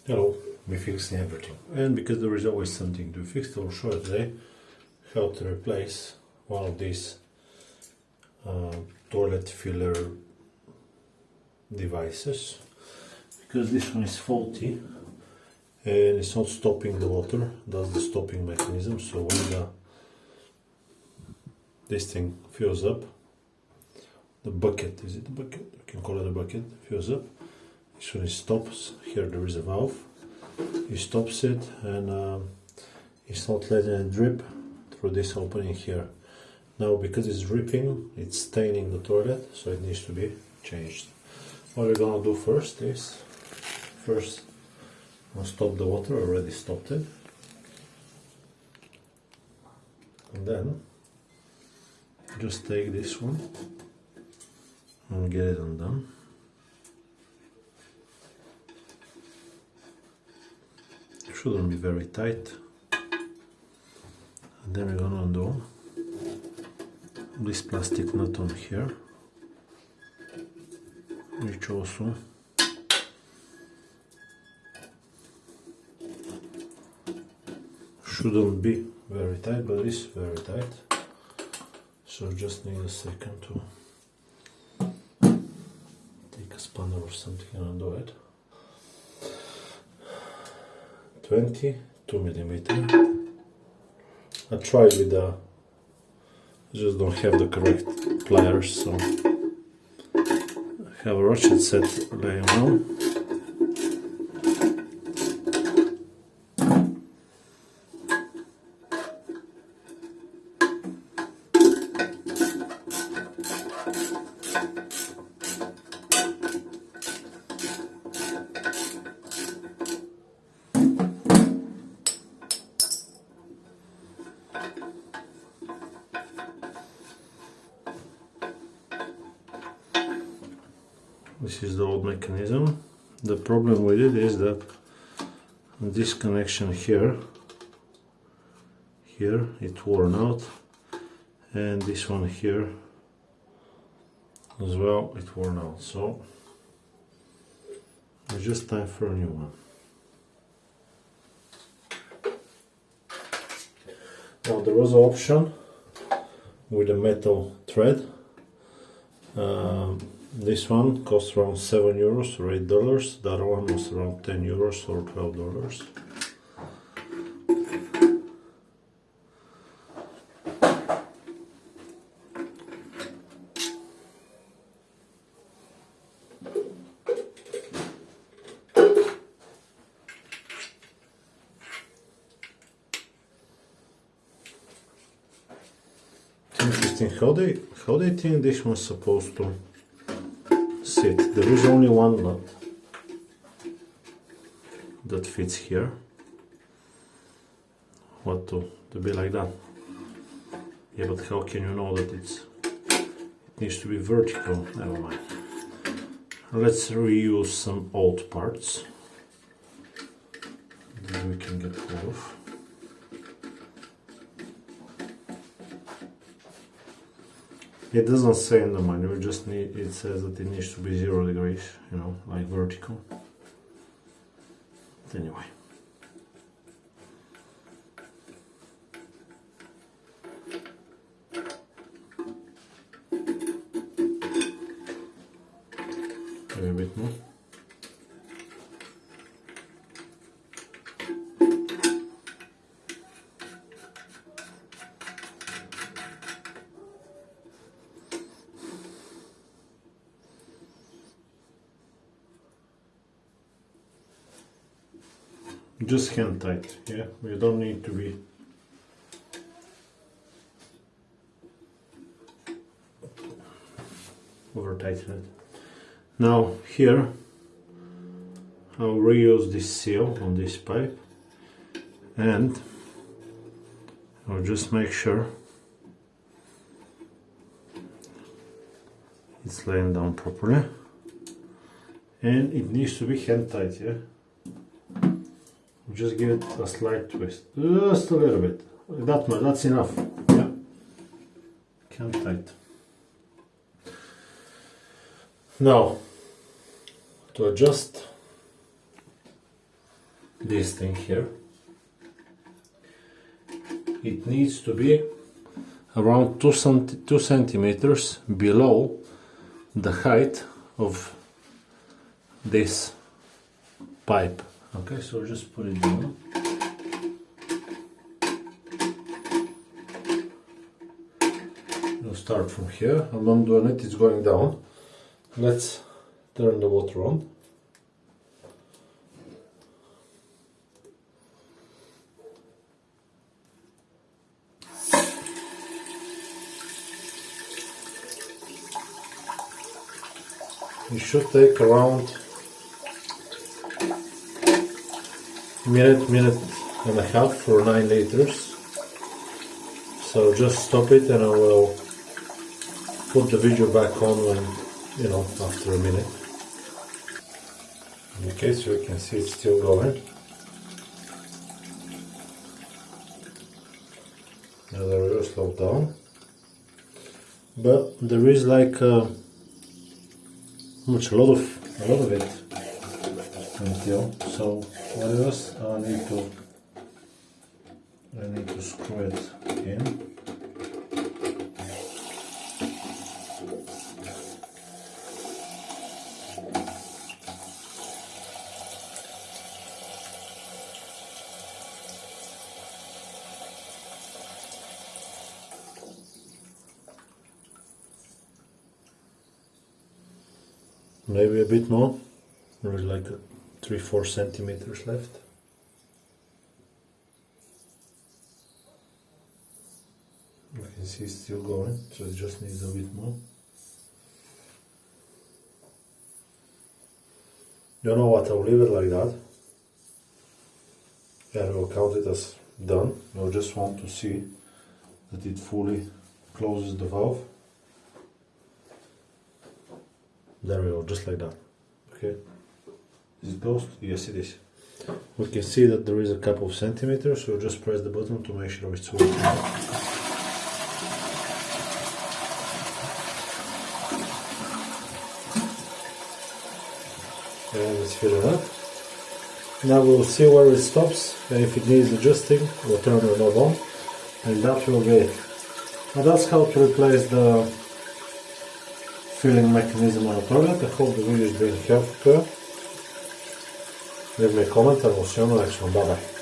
Hello, we're fixing everything. And because there is always something to fix, I'll show you today how to replace one of these toilet filler devices. Because this one is faulty and it's not stopping the water, that's the stopping mechanism. So when this thing fills up, the bucket, is it the bucket? You can call it a bucket, fills up. This one stops. Here there is a valve. He stops it and it's not letting it drip through this opening here. Now because it's dripping, it's staining the toilet, so it needs to be changed. What we're gonna do first is, I'll stop the water, already stopped it. And then just take this one and get it undone. Shouldn't be very tight. And then we're gonna undo this plastic nut on here, which also shouldn't be very tight, but is very tight. So just need a second to take a spanner or something and undo it. 22 millimeter. I tried with I just don't have the correct pliers, so I have a ratchet set laying on. This is the old mechanism. The problem with it is that this connection here it's worn out, and this one here as well, it's worn out. So it's just time for a new one. Now there was an option with a metal thread. This one cost around €7 or $8. The other one was around €10 or $12. Interesting how they think this one's supposed to sit. There is only one nut that fits here. What to be like that? Yeah, but how can you know that it needs to be vertical? Never mind. Let's reuse some old parts that we can get hold of. It doesn't say in the manual, it says that it needs to be 0 degrees, you know, like vertical. But anyway. Maybe a bit more. Just hand tight, yeah, you don't need to be over tighten it. Now here I'll reuse this seal on this pipe, and I'll just make sure it's laying down properly, and it needs to be hand tight, yeah. Just give it a slight twist, just a little bit, that much, that's enough, yeah, hand tight. Now to adjust this thing here. It needs to be around 2 centimeters below the height of this pipe. Okay, so just put it down. We'll start from here, and when it is going down, let's turn the water on. It should take around minute and a half for 9 liters. So just stop it and I will put the video back on when, after a minute. Okay, so you can see it's still going. Now there we go, slow down. But there is like a lot of it until, so what else? I need to screw it in. Maybe a bit more. There's like 3-4 centimeters left. You can see it's still going, so it just needs a bit more. You know what, I'll leave it like that. And we'll count it as done. You'll just want to see that it fully closes the valve. There we go, just like that. Okay. Is it closed? Yes, it is. We can see that there is a couple of centimeters, so just press the button to make sure it's working. And it's filling up. Now we'll see where it stops, and if it needs adjusting, we'll turn the knob on, and that will be it. Now that's how to replace the filling mechanism on the toilet. I hope the video is being helpful to you. Leave me a comment and we'll see you on the next one. Bye bye.